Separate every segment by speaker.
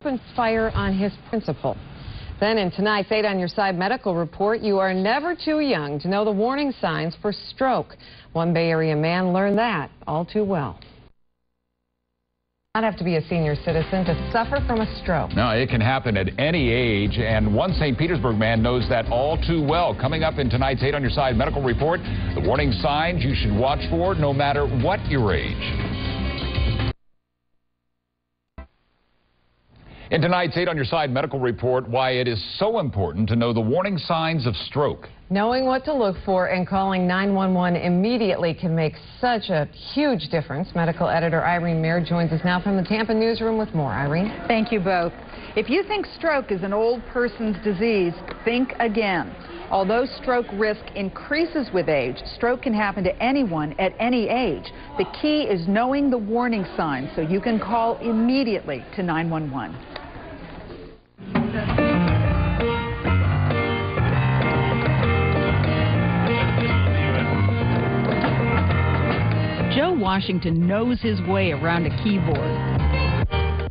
Speaker 1: opened fire on his principal. Then in tonight's 8 on Your Side medical report, you are never too young to know the warning signs for stroke. One Bay Area man learned that all too well. Not have to be a senior citizen to suffer from a stroke.
Speaker 2: No, it can happen at any age, and one St. Petersburg man knows that all too well. Coming up in tonight's 8 on Your Side medical report, the warning signs you should watch for no matter what your age. In tonight's 8 on Your Side medical report, why it is so important to know the warning signs of stroke.
Speaker 1: Knowing what to look for and calling 911 immediately can make such a huge difference. Medical editor Irene Mayer joins us now from the Tampa newsroom with more. Irene?
Speaker 3: Thank you both. If you think stroke is an old person's disease, think again. Although stroke risk increases with age, stroke can happen to anyone at any age. The key is knowing the warning signs so you can call immediately to 911.
Speaker 4: Joe Washington knows his way around a keyboard.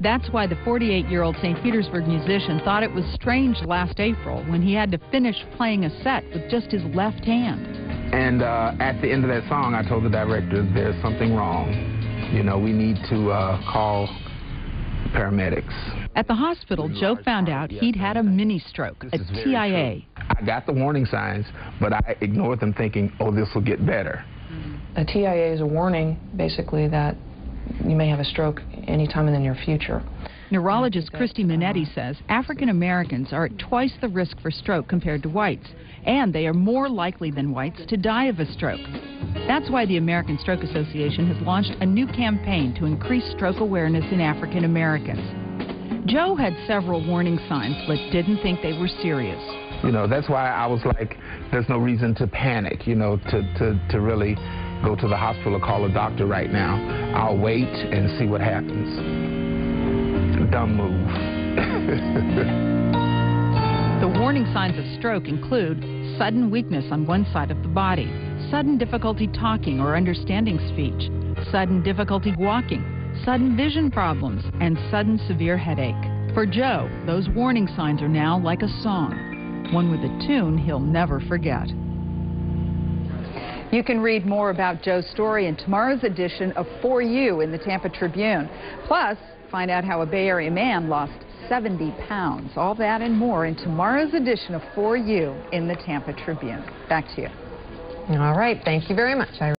Speaker 4: That's why the 48-year-old St. Petersburg musician thought it was strange last April when he had to finish playing a set with just his left hand.
Speaker 5: And at the end of that song, I told the director, there's something wrong. You know, we need to call paramedics.
Speaker 4: At the hospital, Joe found out he'd had a mini stroke, a TIA.
Speaker 5: I got the warning signs, but I ignored them thinking, oh, this will get better.
Speaker 6: A TIA is a warning, basically, that you may have a stroke anytime in the near future.
Speaker 4: Neurologist Christy Minetti says African Americans are at twice the risk for stroke compared to whites, and they are more likely than whites to die of a stroke. That's why the American Stroke Association has launched a new campaign to increase stroke awareness in African Americans. Joe had several warning signs, but didn't think they were serious.
Speaker 5: You know, that's why I was like, there's no reason to panic, you know, to really go to the hospital or call a doctor right now. I'll wait and see what happens. Dumb move.
Speaker 4: The warning signs of stroke include sudden weakness on one side of the body, sudden difficulty talking or understanding speech, sudden difficulty walking, sudden vision problems, and sudden severe headache. For Joe, those warning signs are now like a song, one with a tune he'll never forget.
Speaker 3: You can read more about Joe's story in tomorrow's edition of For You in the Tampa Tribune. Plus, find out how a Bay Area man lost 70 pounds. All that and more in tomorrow's edition of For You in the Tampa Tribune. Back to you.
Speaker 1: All right. Thank you very much, Irene.